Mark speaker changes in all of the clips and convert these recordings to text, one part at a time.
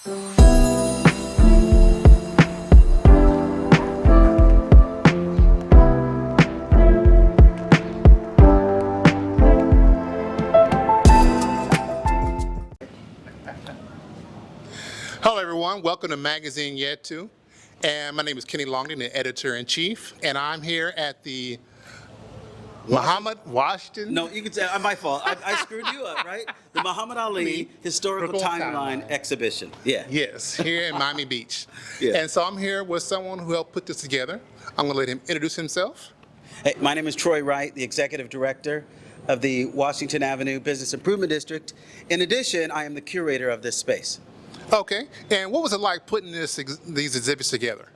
Speaker 1: Hello everyone, welcome to Magazine yEtU. And my name is Kenny Longden, the editor-in-chief, and I'm here at the Muhammad Washington.
Speaker 2: No, you can say, my fault. I screwed you up, right? The Muhammad Ali Historical Timeline Exhibition. Yeah.
Speaker 1: Yes, here in Miami Beach.
Speaker 2: Yeah.
Speaker 1: And so I'm here with someone who helped put this together. I'm going to let him introduce himself.
Speaker 2: Hey, my name is Troy Wright, the executive director of the Washington Avenue Business Improvement District. In addition, I am the curator of this space.
Speaker 1: Okay, and what was it like putting these exhibits together?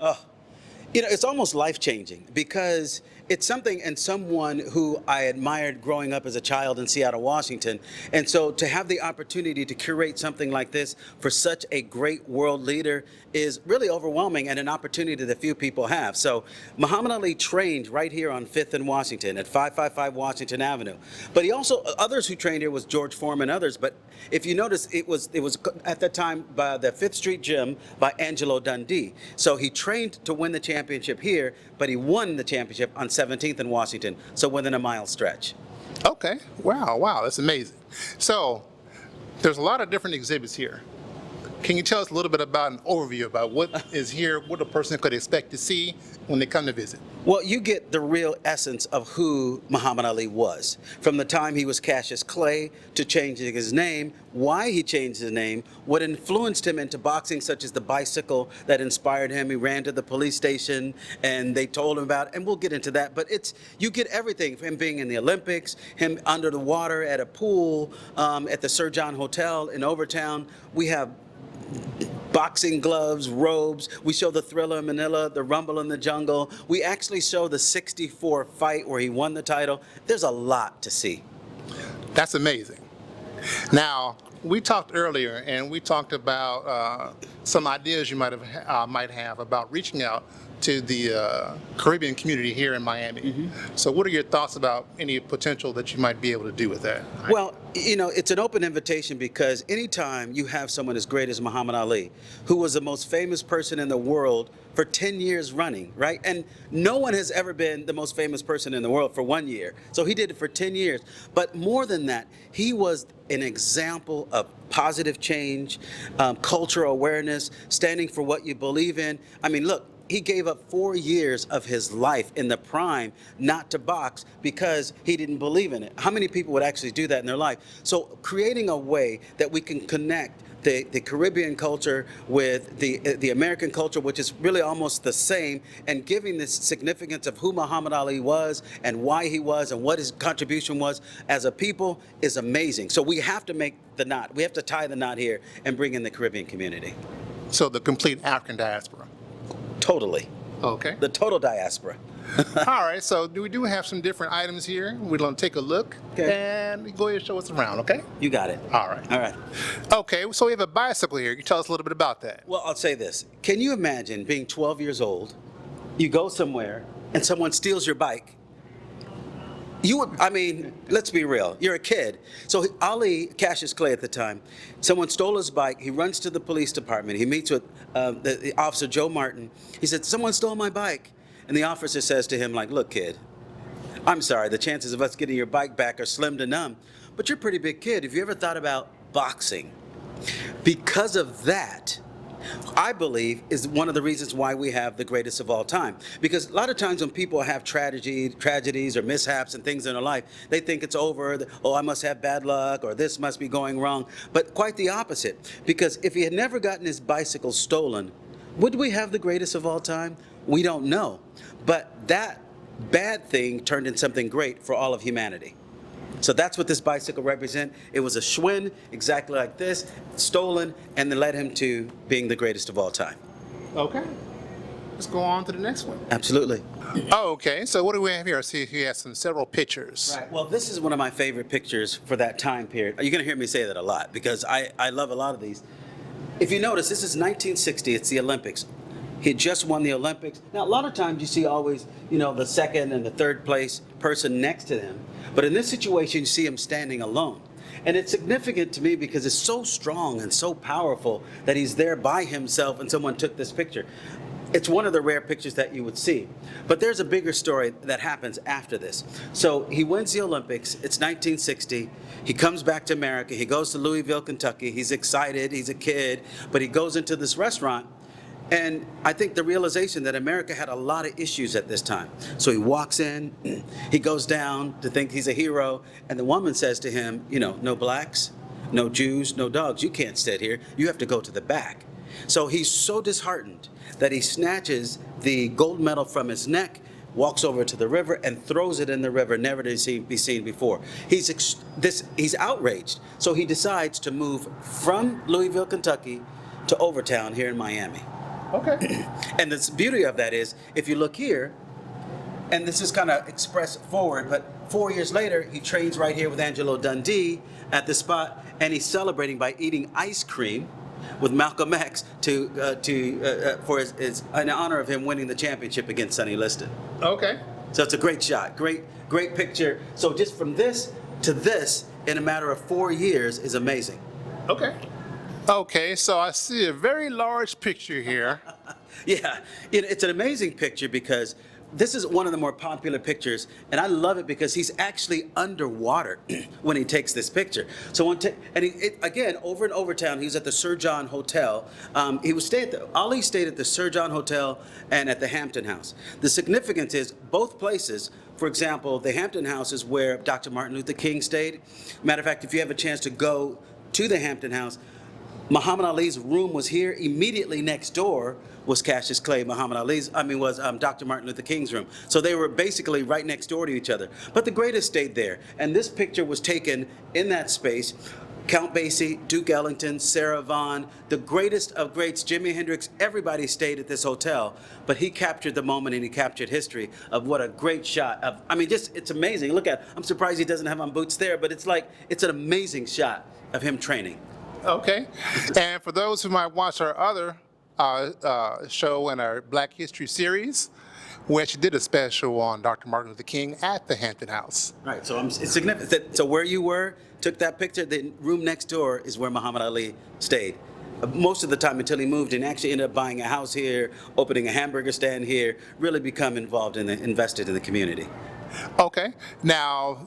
Speaker 2: It's almost life-changing because it's something and someone who I admired growing up as a child in Seattle, Washington. And so to have the opportunity to curate something like this for such a great world leader is really overwhelming and an opportunity that few people have. So Muhammad Ali trained right here on 5th and Washington at 555 Washington Avenue. But he also, others who trained here was George Foreman and others. But if you notice, it was at that time by the 5th Street Gym by Angelo Dundee. So he trained to win the championship here, but he won the championship on 17th and Washington, so within a mile stretch.
Speaker 1: Okay, wow, that's amazing. So there's a lot of different exhibits here. Can you tell us a little bit about an overview about what is here, what a person could expect to see when they come to visit?
Speaker 2: Well, you get the real essence of who Muhammad Ali was. From the time he was Cassius Clay to changing his name, why he changed his name, what influenced him into boxing, such as the bicycle that inspired him. He ran to the police station and they told him about it, and we'll get into that. But you get everything, from him being in the Olympics, him under the water at a pool, at the Sir John Hotel in Overtown. We have boxing gloves, robes. We show the Thriller in Manila, the Rumble in the Jungle. We actually show the '64 fight where he won the title. There's a lot to see.
Speaker 1: That's amazing. Now, we talked earlier, and we talked about some ideas you might have about reaching out to the Caribbean community here in Miami. Mm-hmm. So what are your thoughts about any potential that you might be able to do with that?
Speaker 2: Well, it's an open invitation because anytime you have someone as great as Muhammad Ali, who was the most famous person in the world for 10 years running, right? And no one has ever been the most famous person in the world for 1 year. So he did it for 10 years. But more than that, he was an example of positive change, cultural awareness, standing for what you believe in. I mean, look, he gave up 4 years of his life in the prime not to box because he didn't believe in it. How many people would actually do that in their life? So creating a way that we can connect the Caribbean culture with the American culture, which is really almost the same, and giving this significance of who Muhammad Ali was and why he was and what his contribution was as a people is amazing. So we have to make the knot. We have to tie the knot here and bring in the Caribbean community.
Speaker 1: So the complete African diaspora.
Speaker 2: Totally.
Speaker 1: Okay.
Speaker 2: The total diaspora.
Speaker 1: All right, so we do have some different items here. We're going to take a look and go ahead and show us around, okay?
Speaker 2: You got it.
Speaker 1: All right.
Speaker 2: All right.
Speaker 1: Okay, so we have a bicycle here. Can you tell us a little bit about that?
Speaker 2: Well, I'll say this. Can you imagine being 12 years old, you go somewhere, and someone steals your bike? Let's be real. You're a kid. So Ali, Cassius Clay at the time, someone stole his bike. He runs to the police department. He meets with the officer, Joe Martin. He said, someone stole my bike. And the officer says to him, look, kid, I'm sorry, the chances of us getting your bike back are slim to none, but you're a pretty big kid. Have you ever thought about boxing? Because of that, I believe, is one of the reasons why we have the greatest of all time. Because a lot of times when people have tragedies or mishaps and things in their life, they think it's over, I must have bad luck, or this must be going wrong. But quite the opposite. Because if he had never gotten his bicycle stolen, would we have the greatest of all time? We don't know. But that bad thing turned into something great for all of humanity. So that's what this bicycle represents. It was a Schwinn, exactly like this, stolen, and then led him to being the greatest of all time.
Speaker 1: Okay. Let's go on to the next one.
Speaker 2: Absolutely.
Speaker 1: Oh, okay. So what do we have here? I see he has several pictures.
Speaker 2: Right. Well, this is one of my favorite pictures for that time period. You're going to hear me say that a lot because I love a lot of these. If you notice, this is 1960. It's the Olympics. He had just won the Olympics. Now, a lot of times you see always, the second and the third place person next to him. But in this situation, you see him standing alone. And it's significant to me because it's so strong and so powerful that he's there by himself and someone took this picture. It's one of the rare pictures that you would see. But there's a bigger story that happens after this. So he wins the Olympics. It's 1960. He comes back to America. He goes to Louisville, Kentucky. He's excited. He's a kid. But he goes into this restaurant. And I think the realization that America had a lot of issues at this time. So he walks in. He goes down to think he's a hero. And the woman says to him, you know, no blacks, no Jews, no dogs. You can't sit here. You have to go to the back. So he's so disheartened that he snatches the gold medal from his neck, walks over to the river, and throws it in the river, never to be seen before. He's outraged. So he decides to move from Louisville, Kentucky, to Overtown here in Miami.
Speaker 1: Okay.
Speaker 2: And the beauty of that is, if you look here, and this is kind of expressed forward, but 4 years later, he trains right here with Angelo Dundee at the spot, and he's celebrating by eating ice cream with Malcolm X for in honor of him winning the championship against Sonny Liston.
Speaker 1: Okay.
Speaker 2: So it's a great shot, great picture. So just from this to this in a matter of 4 years is amazing.
Speaker 1: Okay. Okay, so I see a very large picture here.
Speaker 2: Yeah, it's an amazing picture because this is one of the more popular pictures, and I love it because he's actually underwater when he takes this picture. So again, over in Overtown, he was at the Sir John Hotel. Ali stayed at the Sir John Hotel and at the Hampton House. The significance is both places. For example, the Hampton House is where Dr. Martin Luther King stayed. Matter of fact, if you have a chance to go to the Hampton House, Muhammad Ali's room was here. Immediately next door was Cassius Clay. Was Dr. Martin Luther King's room. So they were basically right next door to each other. But the greatest stayed there. And this picture was taken in that space. Count Basie, Duke Ellington, Sarah Vaughan, the greatest of greats, Jimi Hendrix, everybody stayed at this hotel. But he captured the moment and he captured history of what a great shot of, it's amazing. Look at, I'm surprised he doesn't have on boots there, but it's an amazing shot of him training.
Speaker 1: Okay. And for those who might watch our other show in our Black History series, we actually did a special on Dr. Martin Luther King at the Hampton House.
Speaker 2: Right, so it's significant. So where you were, took that picture, the room next door is where Muhammad Ali stayed. Most of the time until he moved and actually ended up buying a house here, opening a hamburger stand here, really become invested in the community.
Speaker 1: Okay. Now,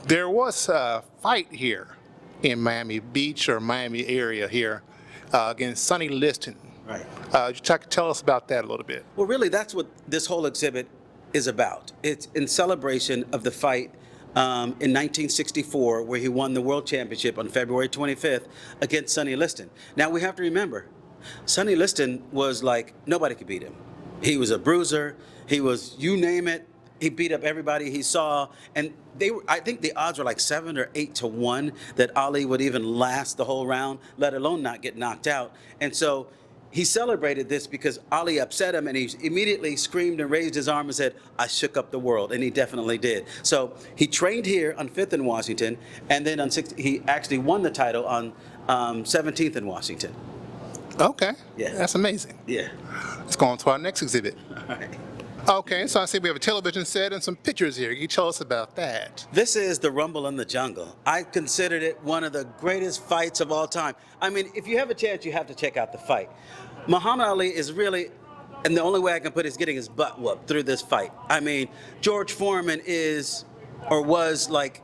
Speaker 1: there was a fight here in Miami Beach or Miami area here against Sonny Liston.
Speaker 2: Right.
Speaker 1: Tell us about that a little bit.
Speaker 2: Well, really, that's what this whole exhibit is about. It's in celebration of the fight in 1964 where he won the World Championship on February 25th against Sonny Liston. Now, we have to remember, Sonny Liston was like, nobody could beat him. He was a bruiser. He was, you name it. He beat up everybody he saw, and I think the odds were like 7 or 8 to 1 that Ali would even last the whole round, let alone not get knocked out. And so he celebrated this because Ali upset him, and he immediately screamed and raised his arm and said, I shook up the world, and he definitely did. So he trained here on 5th and Washington, and then on 6th, he actually won the title on 17th and Washington.
Speaker 1: Okay.
Speaker 2: Yeah.
Speaker 1: That's amazing.
Speaker 2: Yeah.
Speaker 1: Let's go on to our next exhibit.
Speaker 2: All right.
Speaker 1: Okay, so I see we have a television set and some pictures here. Can you tell us about that?
Speaker 2: This is the Rumble in the Jungle. I considered it one of the greatest fights of all time. If you have a chance, you have to check out the fight. Muhammad Ali is really, and the only way I can put it is getting his butt whooped through this fight. George Foreman was like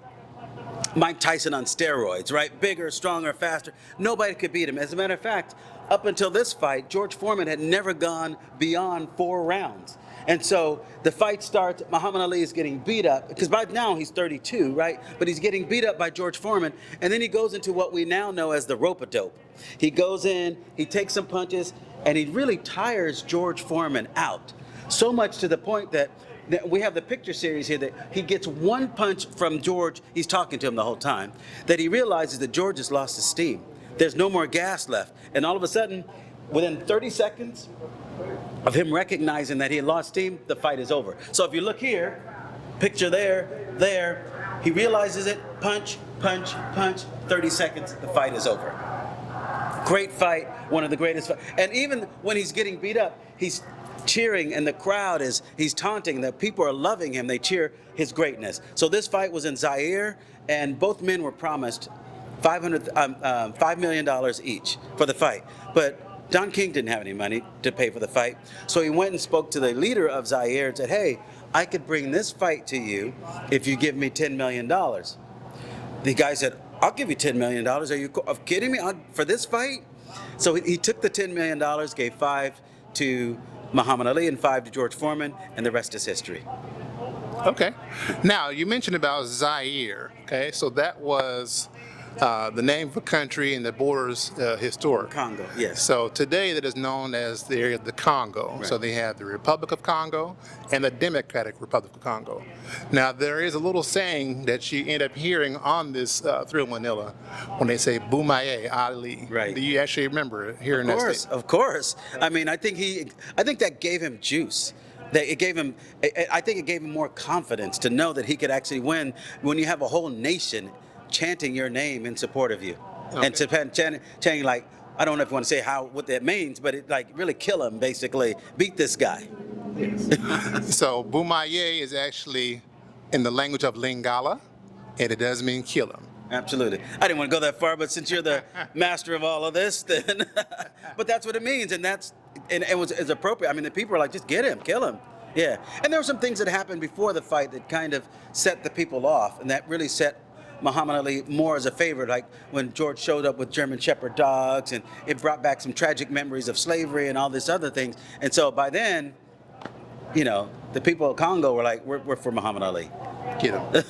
Speaker 2: Mike Tyson on steroids, right? Bigger, stronger, faster. Nobody could beat him. As a matter of fact, up until this fight, George Foreman had never gone beyond 4 rounds. And so the fight starts, Muhammad Ali is getting beat up, because by now he's 32, right? But he's getting beat up by George Foreman, and then he goes into what we now know as the rope-a-dope. He goes in, he takes some punches, and he really tires George Foreman out. So much to the point that we have the picture series here that he gets one punch from George, he's talking to him the whole time, that he realizes that George has lost his steam. There's no more gas left. And all of a sudden, within 30 seconds of him recognizing that he had lost steam, the fight is over. So if you look here, picture there, he realizes it, punch, punch, punch, 30 seconds, the fight is over. Great fight, one of the greatest fights. And even when he's getting beat up, he's cheering, and the crowd he's taunting, the people are loving him, they cheer his greatness. So this fight was in Zaire, and both men were promised $5 million each for the fight. But Don King didn't have any money to pay for the fight, so he went and spoke to the leader of Zaire and said, "Hey, I could bring this fight to you if you give me $10 million." The guy said, "I'll give you $10 million. Are you kidding me for this fight?" So he took the $10 million, gave 5 to Muhammad Ali and 5 to George Foreman, and the rest is history.
Speaker 1: Okay. Now, you mentioned about Zaire. Okay, so that was the name of a country and the borders historic.
Speaker 2: Congo, yes.
Speaker 1: So today that is known as the area of the Congo.
Speaker 2: Right.
Speaker 1: So they have the Republic of Congo and the Democratic Republic of Congo. Now, there is a little saying that you end up hearing on this Thrill Manila when they say Boumaye Ali.
Speaker 2: Right.
Speaker 1: Do you actually remember hearing that statement?
Speaker 2: Of course. I mean, I think that gave him juice. It gave him. I think it gave him more confidence to know that he could actually win when you have a whole nation chanting your name in support of you,
Speaker 1: Okay.
Speaker 2: and chanting like, I don't know if you want to say what that means, but it like really kill him, basically beat this guy.
Speaker 1: So Boumaye is actually in the language of Lingala, and it does mean kill him.
Speaker 2: Absolutely. I didn't want to go that far, but since you're the master of all of this, then. But that's what it means, and it's appropriate. I mean, the people are like, just get him, kill him. Yeah. And there were some things that happened before the fight that kind of set the people off, and that really set Muhammad Ali more as a favorite, like when George showed up with German Shepherd dogs, and it brought back some tragic memories of slavery and all this other things. And so by then, the people of Congo were like, we're for Muhammad Ali.
Speaker 1: Get him.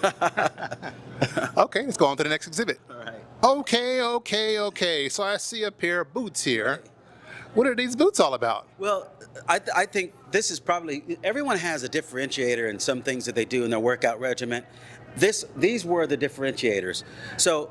Speaker 1: Okay, let's go on to the next exhibit.
Speaker 2: All right.
Speaker 1: Okay. So I see a pair of boots here. What are these boots all about?
Speaker 2: Well, I think this is probably, everyone has a differentiator in some things that they do in their workout regimen. These were the differentiators. So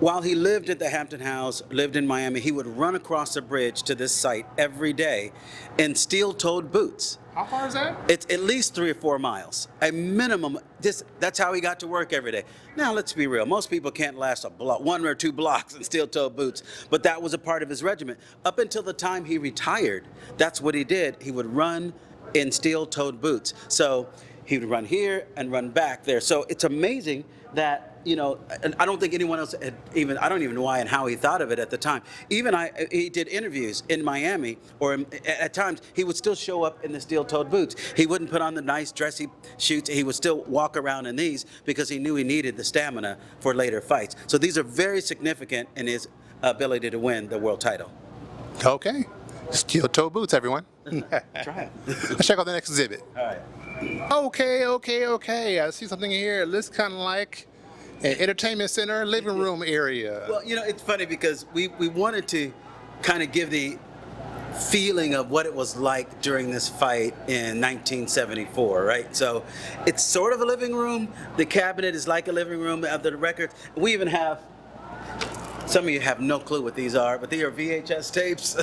Speaker 2: while he lived at the Hampton House, lived in Miami, he would run across the bridge to this site every day in steel-toed boots.
Speaker 1: How far is that?
Speaker 2: It's at least 3 or 4 miles, a minimum. That's how he got to work every day. Now, let's be real. Most people can't last 1 or 2 blocks in steel-toed boots, but that was a part of his regimen. Up until the time he retired, that's what he did. He would run in steel-toed boots. So he would run here and run back there. So it's amazing that, and I don't think anyone else I don't even know why and how he thought of it at the time. He did interviews in Miami, or at times he would still show up in the steel-toed boots. He wouldn't put on the nice dressy suits. He would still walk around in these because he knew he needed the stamina for later fights. So these are very significant in his ability to win the world title.
Speaker 1: Okay. Steel-toe boots, everyone.
Speaker 2: Try it.
Speaker 1: Let's check out the next exhibit.
Speaker 2: All right.
Speaker 1: Okay. I see something here. It looks kind of like an entertainment center, living room area.
Speaker 2: Well, it's funny because we wanted to kind of give the feeling of what it was like during this fight in 1974, right? So it's sort of a living room. The cabinet is like a living room of the records. We even have, some of you have no clue what these are, but they are VHS tapes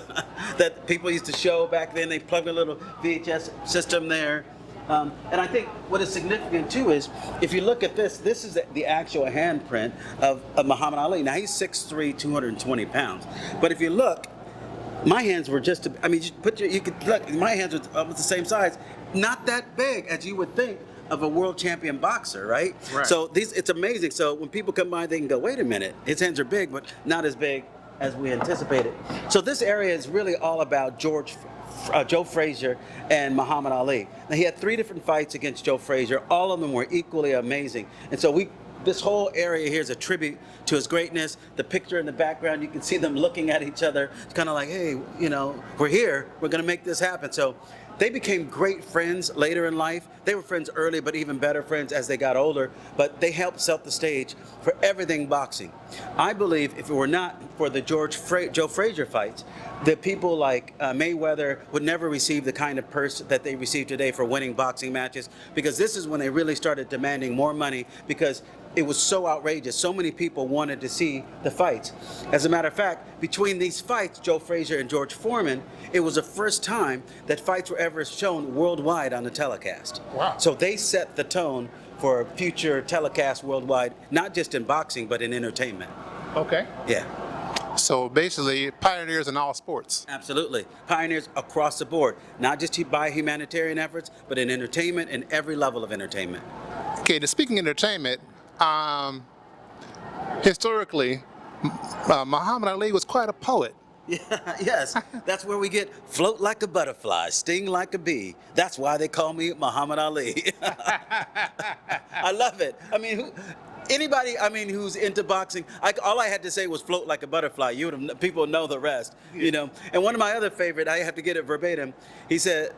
Speaker 2: that people used to show back then. They plugged a little VHS system there. And I think what is significant too is, if you look at this is the actual handprint of Muhammad Ali. Now he's 6'3", 220 pounds. But if you look, my hands were you could look, my hands were almost the same size. Not that big as you would think of a world champion boxer, right?
Speaker 1: Right.
Speaker 2: So it's amazing. So when people come by, they can go, wait a minute, his hands are big, but not as big as we anticipated. So this area is really all about Joe Frazier and Muhammad Ali. Now, he had 3 different fights against Joe Frazier. All of them were equally amazing. And so this whole area here is a tribute to his greatness. The picture in the background, you can see them looking at each other. It's kind of like, hey, we're here. We're going to make this happen. So they became great friends later in life. They were friends early, but even better friends as they got older. But they helped set the stage for everything boxing. I believe if it were not for the Joe Frazier fights, that people like Mayweather would never receive the kind of purse that they receive today for winning boxing matches, because this is when they really started demanding more money, because it was so outrageous. So many people wanted to see the fights. As a matter of fact, between these fights, Joe Frazier and George Foreman, it was the first time that fights were ever shown worldwide on the telecast.
Speaker 1: Wow.
Speaker 2: So they set the tone for future telecasts worldwide, not just in boxing, but in entertainment.
Speaker 1: Okay.
Speaker 2: Yeah.
Speaker 1: So basically, pioneers in all sports.
Speaker 2: Absolutely. Pioneers across the board, not just by humanitarian efforts, but in entertainment and every level of entertainment.
Speaker 1: Okay, speaking of entertainment, historically, Muhammad Ali was quite a poet.
Speaker 2: Yeah, yes, that's where we get float like a butterfly, sting like a bee. That's why they call me Muhammad Ali. I love it. I mean, anybody, I mean, who's into boxing, all I had to say was float like a butterfly. You would have, people know the rest, you know. And one of my other favorite, I have to get it verbatim. He said,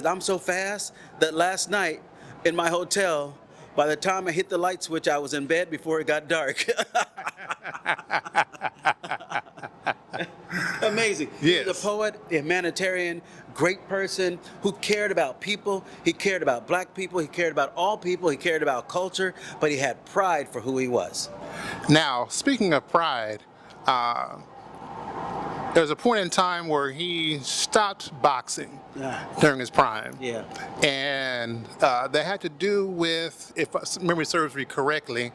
Speaker 2: I'm so fast that last night in my hotel, by the time I hit the light switch, I was in bed before it got dark. Amazing.
Speaker 1: Yes.
Speaker 2: He was a poet, a humanitarian, great person who cared about people. He cared about black people. He cared about all people. He cared about culture, but he had pride for who he was.
Speaker 1: Now, speaking of pride, there was a point in time where he stopped boxing during his prime.
Speaker 2: Yeah.
Speaker 1: And that had to do with, if memory serves me correctly,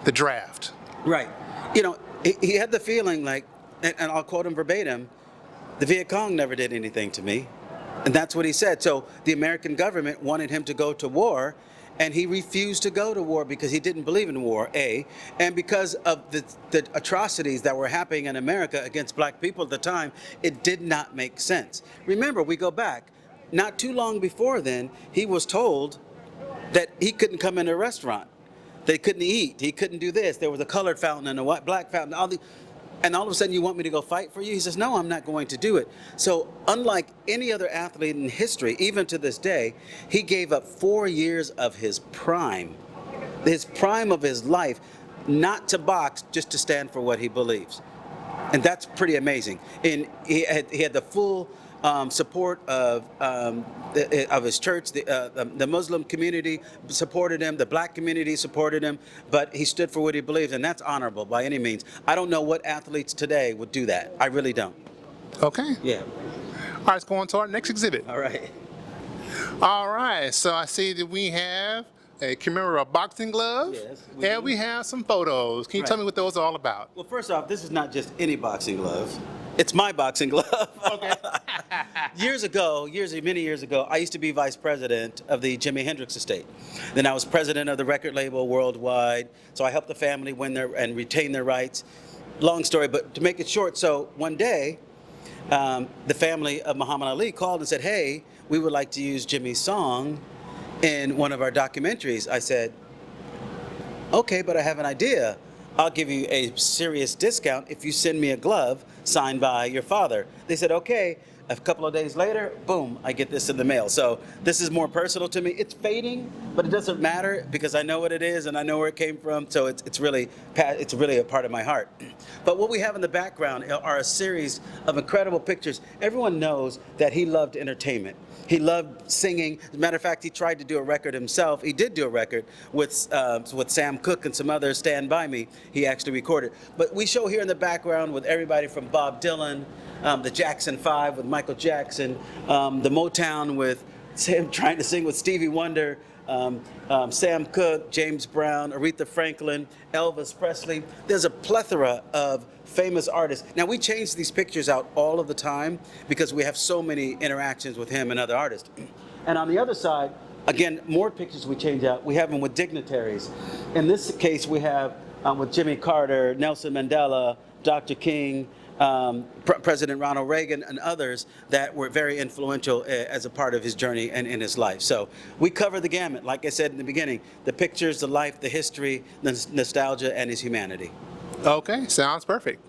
Speaker 1: the draft.
Speaker 2: Right. You know, he had the feeling like, and I'll quote him verbatim, the Viet Cong never did anything to me. And that's what he said. So the American government wanted him to go to war, and he refused to go to war because he didn't believe in war, A, and because of the atrocities that were happening in America against black people at the time, it did not make sense. Remember, we go back, not too long before then, he was told that he couldn't come in a restaurant. They couldn't eat. He couldn't do this. There was a colored fountain and a white, black fountain. And all of a sudden, you want me to go fight for you? He says, no, I'm not going to do it. So unlike any other athlete in history, even to this day, he gave up 4 years of his prime of his life, not to box, just to stand for what he believes. And that's pretty amazing. And he had the full support of his church. The Muslim community supported him. The black community supported him. But he stood for what he believes, and that's honorable by any means. I don't know what athletes today would do that. I really don't.
Speaker 1: Okay.
Speaker 2: Yeah.
Speaker 1: All right, let's go on to our next exhibit.
Speaker 2: All right.
Speaker 1: All right, so I see that we have a commemorative boxing glove,
Speaker 2: Yes,
Speaker 1: and we have some photos. Can you tell me what those are all about?
Speaker 2: Well, first off, this is not just any boxing glove. It's my boxing glove.
Speaker 1: Okay.
Speaker 2: Many years ago, I used to be vice president of the Jimi Hendrix estate. Then I was president of the record label worldwide. So I helped the family win and retain their rights. Long story, but to make it short, so one day, the family of Muhammad Ali called and said, hey, we would like to use Jimmy's song in one of our documentaries. I said, okay, but I have an idea. I'll give you a serious discount if you send me a glove signed by your father. They said, okay. A couple of days later, boom, I get this in the mail. So this is more personal to me. It's fading, but it doesn't matter because I know what it is and I know where it came from. So it's really a part of my heart. But what we have in the background are a series of incredible pictures. Everyone knows that he loved entertainment. He loved singing. As a matter of fact, he tried to do a record himself. He did do a record with Sam Cooke and some others, Stand By Me. He actually recorded. But we show here in the background with everybody from Bob Dylan, the Jackson 5 with Michael Jackson, the Motown with him trying to sing with Stevie Wonder, Sam Cooke, James Brown, Aretha Franklin, Elvis Presley. There's a plethora of famous artists. Now, we change these pictures out all of the time because we have so many interactions with him and other artists. And on the other side, again, more pictures we change out. We have them with dignitaries. In this case, we have with Jimmy Carter, Nelson Mandela, Dr. King, President Ronald Reagan, and others that were very influential as a part of his journey and in his life. So we cover the gamut, like I said in the beginning, the pictures, the life, the history, the nostalgia, and his humanity.
Speaker 1: Okay, sounds perfect.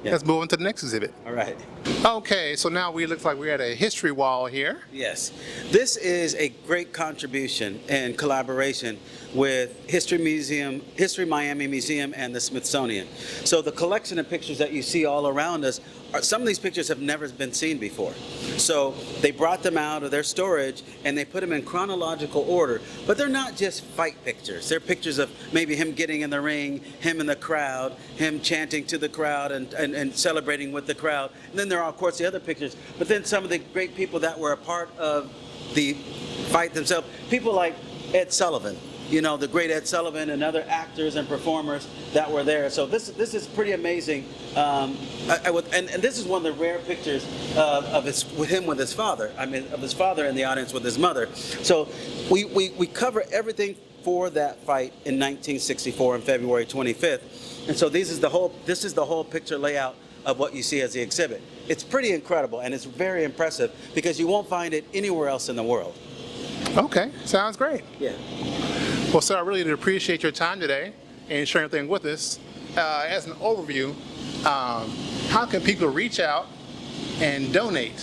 Speaker 2: Yeah.
Speaker 1: Let's move on to the next exhibit.
Speaker 2: All right.
Speaker 1: Okay, so now we look like we're at a history wall here.
Speaker 2: Yes. This is a great contribution and collaboration with History Miami Museum and the Smithsonian. So the collection of pictures that you see all around us, some of these pictures have never been seen before. So they brought them out of their storage and they put them in chronological order. But they're not just fight pictures. They're pictures of maybe him getting in the ring, him in the crowd, him chanting to the crowd and celebrating with the crowd. And then there are, of course, the other pictures. But then some of the great people that were a part of the fight themselves, people like Ed Sullivan. You know, the great Ed Sullivan and other actors and performers that were there. So this is pretty amazing. And this is one of the rare pictures of him with his father. I mean, of his father in the audience with his mother. So we cover everything for that fight in 1964 on February 25th. And so this is the whole picture layout of what you see as the exhibit. It's pretty incredible, and it's very impressive because you won't find it anywhere else in the world.
Speaker 1: Okay, sounds great.
Speaker 2: Yeah.
Speaker 1: Well, sir, I really appreciate your time today and sharing everything with us. As an overview, how can people reach out and donate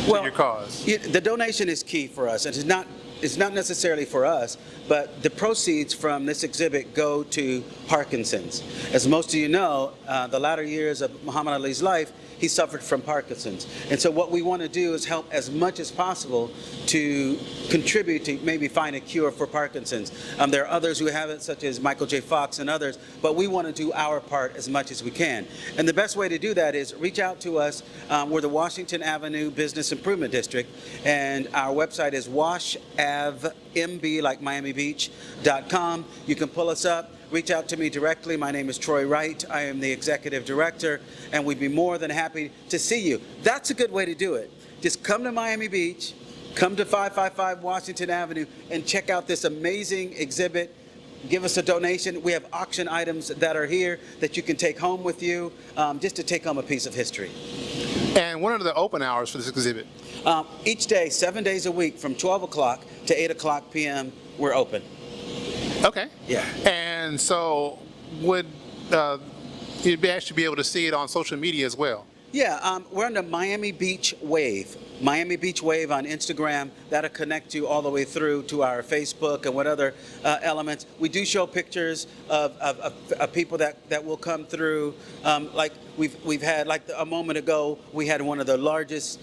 Speaker 1: to your cause?
Speaker 2: The donation is key for us, and it's not necessarily for us, but the proceeds from this exhibit go to Parkinson's. As most of you know, the latter years of Muhammad Ali's life, he suffered from Parkinson's. And so what we want to do is help as much as possible to contribute to maybe find a cure for Parkinson's. There are others who have it, such as Michael J. Fox and others, but we want to do our part as much as we can. And the best way to do that is reach out to us. We're the Washington Avenue Business Improvement District, and our website is washavmb, like Miami Beach.com. You can pull us up. Reach out to me directly. My name is Troy Wright. I am the executive director, and we'd be more than happy to see you. That's a good way to do it. Just come to Miami Beach, come to 555 Washington Avenue, and check out this amazing exhibit. Give us a donation. We have auction items that are here that you can take home with you, just to take home a piece of history.
Speaker 1: And what are the open hours for this exhibit?
Speaker 2: Each day, 7 days a week, from 12 o'clock to 8 o'clock p.m., we're open.
Speaker 1: Okay.
Speaker 2: Yeah.
Speaker 1: And so would you'd actually be able to see it on social media as well?
Speaker 2: Yeah, we're on the Miami Beach Wave. Miami Beach Wave on Instagram. That'll connect you all the way through to our Facebook and what other elements. We do show pictures of people that will come through. Like we've had, like a moment ago, we had one of the largest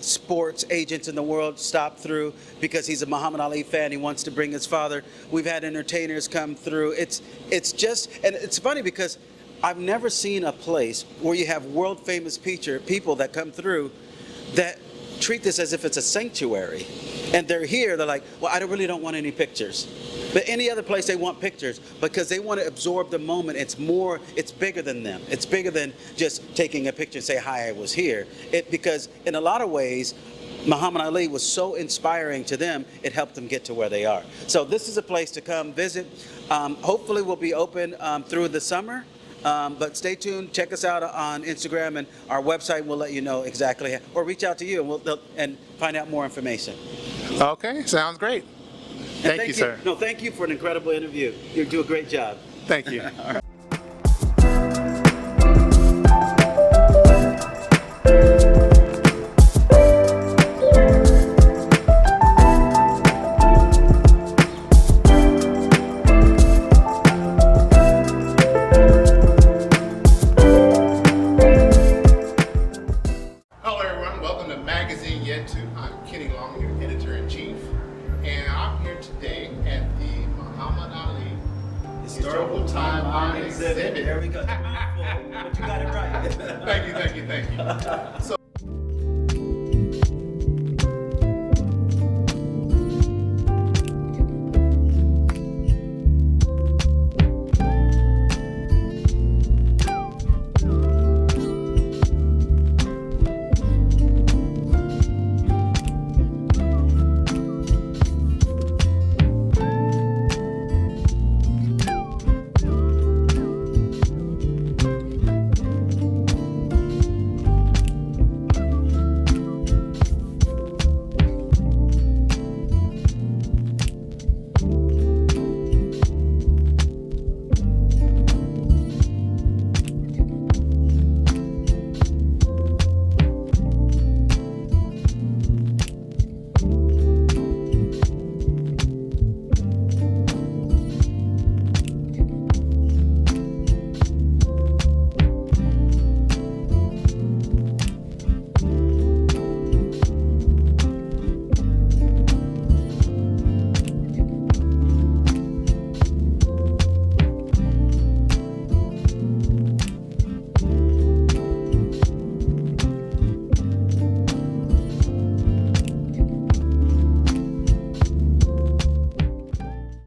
Speaker 2: sports agents in the world stop through because he's a Muhammad Ali fan. He wants to bring his father. We've had entertainers come through. It's just, and it's funny because I've never seen a place where you have world famous people that come through that treat this as if it's a sanctuary. And they're here, they're like, well, I really don't want any pictures. But any other place they want pictures because they want to absorb the moment. It's bigger than them. It's bigger than just taking a picture and say, hi, I was here. Because in a lot of ways, Muhammad Ali was so inspiring to them, it helped them get to where they are. So this is a place to come visit. Hopefully we'll be open through the summer. But stay tuned. Check us out on Instagram, and our website will let you know exactly, or reach out to you and find out more information.
Speaker 1: Okay, sounds great. Thank you, sir.
Speaker 2: No, thank you for an incredible interview. You do a great job.
Speaker 1: Thank you.
Speaker 2: All right.
Speaker 1: Hello everyone, welcome to Magazine yEtU. I'm Kenny Long, your editor-in-chief, and I'm here today at the Muhammad Ali Historical Timeline Exhibit.
Speaker 2: There we go. But you got it right.
Speaker 1: Thank you. So